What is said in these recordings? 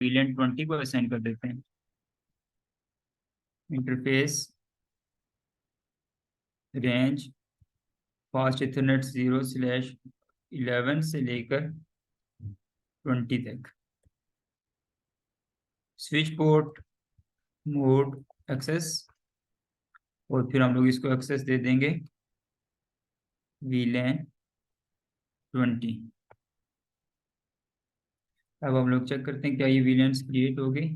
VLAN 20 को assign कर देते हैं। इंटरफेस रेंज फास्ट इथरनेट 0/11 से लेकर 20 तक। स्विच पोर्ट मोड एक्सेस, और फिर हम लोग इसको एक्सेस दे देंगे VLAN 20। अब हम लोग चेक करते हैं क्या ये VLANs क्रिएट हो गई।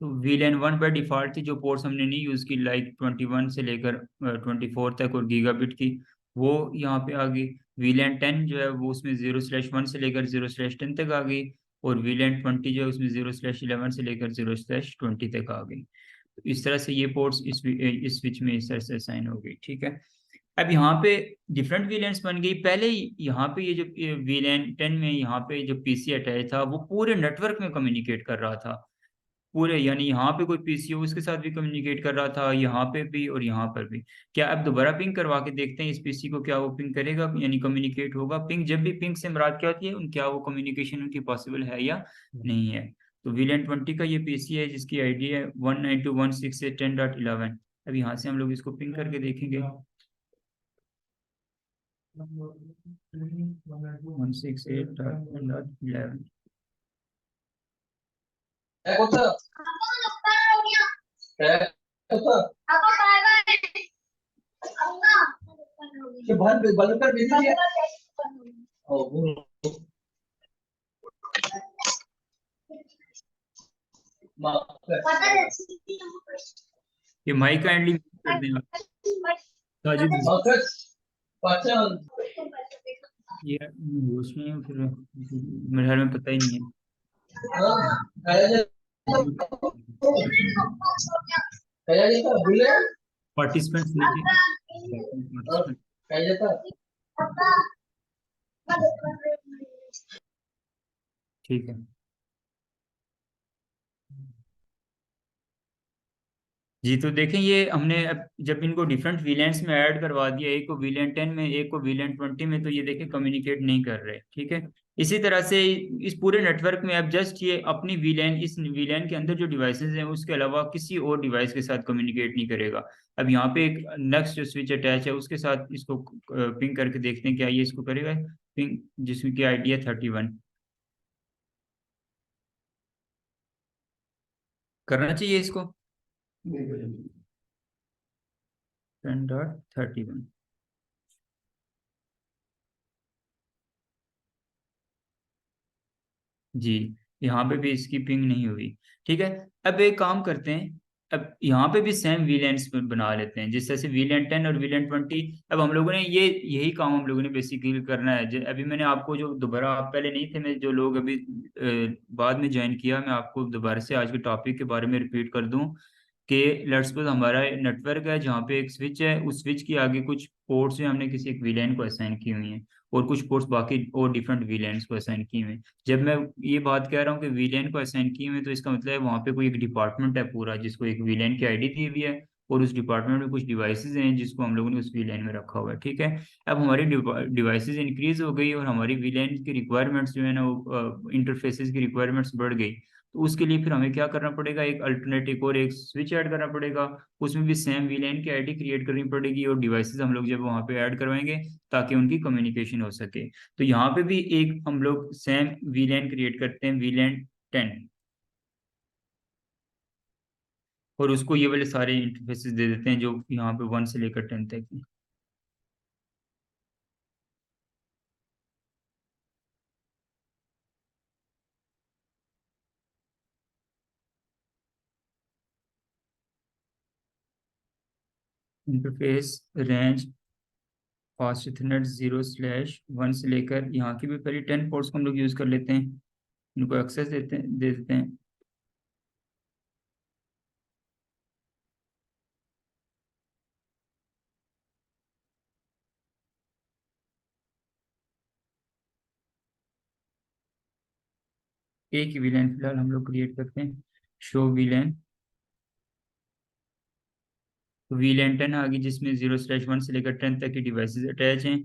तो VLAN 1 बाय डिफॉल्ट थी, जो पोर्ट्स हमने नहीं यूज़ की, लाइक 21 से लेकर 24 तक और गीगाबिट की, वो यहाँ पे आ गई। VLAN 10 जो है वो उसमें 0/1 से लेकर 0/10 तक आ गई, और VLAN 20 जो है उसमें 0/11 से लेकर 0/20 तक आ गई। तो इस तरह से ये पोर्ट्स इस स्विच में इस तरह से असाइन हो गई। ठीक है, अब यहाँ पे डिफरेंट VLANs बन गई। पहले यहाँ पे ये जो VLAN 10 में यहाँ पे जो PC अटैच था वो पूरे नेटवर्क में कम्युनिकेट कर रहा था, पूरे, यानी यहाँ पे कोई पीसी हो उसके साथ भी कम्युनिकेट कर रहा था, यहाँ पे भी और यहाँ पर भी। क्या अब दोबारा पिंग करवा के देखते हैं इस पीसी को, क्या वो पिंग करेगा, यानी कम्युनिकेट होगा। पिंग, जब भी पिंग से मुराद क्या होती है, क्या वो कम्युनिकेशन उनकी पॉसिबल है या नहीं है। तो VLAN 20 का ये पीसी है जिसकी आईडी है 192.168.10.11। अब यहाँ से हम लोग इसको पिंग करके देखेंगे। 168.10.11। ये माइक काइंडली कर दें आप। साजिद, ये उसमें फिर मेरे ख्याल में पता ही नहीं है। पार्टिसिपेंट्स ठीक है जी। तो देखें, ये हमने अब जब इनको डिफरेंट VLANs में ऐड करवा दिया, एक को VLAN 10 में, एक को VLAN 20 में, तो ये देखें कम्युनिकेट नहीं कर रहे। ठीक है, इसी तरह से इस पूरे नेटवर्क में अब जस्ट ये अपनी VLAN, इस VLAN के अंदर जो डिवाइसेस हैं उसके अलावा किसी और डिवाइस के साथ कम्युनिकेट नहीं करेगा। अब यहाँ पे एक नेक्स्ट जो स्विच अटैच है उसके साथ इसको पिंग करके देखते हैं क्या ये इसको करेगा पिंग, जिसकी आईडी है 31। करना चाहिए इसको 10.31। जी, यहाँ पे भी इसकी पिंग नहीं हुई। ठीक है, अब एक काम करते हैं, अब यहाँ पे भी सेम VLANs बना लेते हैं, जिस तरह से VLAN 10 और VLAN 20। अब हम लोगों ने यही काम हम लोगों ने बेसिकली करना है। अभी मैंने आपको जो दोबारा, आप पहले नहीं थे, मैं जो लोग अभी बाद में ज्वाइन किया, मैं आपको दोबारा से आज के टॉपिक के बारे में रिपीट कर दूं कि लेट्स सपोज हमारा नेटवर्क है जहाँ पे एक स्विच है, उस स्विच के आगे कुछ पोर्ट्स हैं, हमने किसी एक VLAN को असाइन की हुई हैं, और कुछ पोर्ट्स बाकी और डिफरेंट VLANs को असाइन किए हुए हैं। जब मैं ये बात कह रहा हूँ कि VLAN को असाइन किए हुए हैं, तो इसका मतलब है वहाँ पे कोई एक डिपार्टमेंट है पूरा, जिसको एक VLAN की आईडी दी हुई है, और उस डिपार्टमेंट में कुछ डिवाइसेज हैं जिसको हम लोगों ने उस VLAN में रखा हुआ है। ठीक है, अब हमारी डिवाइसेज इंक्रीज हो गई और हमारी VLAN की रिक्वायरमेंट्स जो है ना, वो इंटरफेसेस की रिक्वायरमेंट्स बढ़ गई। तो उसके लिए फिर हमें क्या करना पड़ेगा, एक अल्टरनेटिव और एक स्विच ऐड करना पड़ेगा। उसमें भी सेम VLAN की आईडी क्रिएट करनी पड़ेगी, और डिवाइसेस हम लोग जब वहाँ पे ऐड करवाएंगे ताकि उनकी कम्युनिकेशन हो सके। तो यहाँ पे भी एक हम लोग सेम VLAN क्रिएट करते हैं, VLAN 10, और उसको ये वाले सारे इंटरफेसेस दे देते हैं जो यहाँ पे 1 से लेकर 10 तक हैं। इंटरफेस रेंज फास्ट इथरनेट 0/1 से लेकर यहाँ की भी पहले 10 पोर्ट्स को हम लोग यूज कर लेते हैं, इनको एक्सेस दे देते हैं। एक ही VLAN फिलहाल हम लोग क्रिएट करते हैं, शो VLAN। तो VLAN 10 आ गई जिसमें 0/1 से लेकर 10 तक की डिवाइसेस अटैच हैं।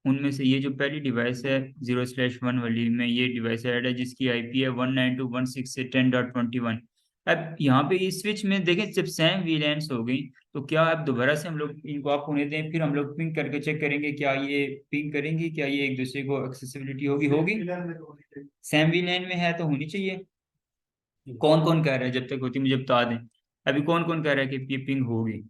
उनमें से ये जो पहली डिवाइस है 0/1 वाली में, ये डिवाइस ऐड है जिसकी आईपी है 192.168.21। अब यहाँ पे इस स्विच में देखें, जब सेम वीलैंस हो गई तो क्या अब दोबारा से हम लोग इनको आप होने दें, फिर हम लोग पिंग करके चेक करेंगे क्या ये पिंग करेंगी, क्या ये एक दूसरे को एक्सेसिबिलिटी होगी होगी सेम वीलैन में है तो होनी चाहिए। कौन कौन कह रहा है जब तक होती मुझे बता दें, अभी कौन कौन कह रहा है कि ये पिंग होगी।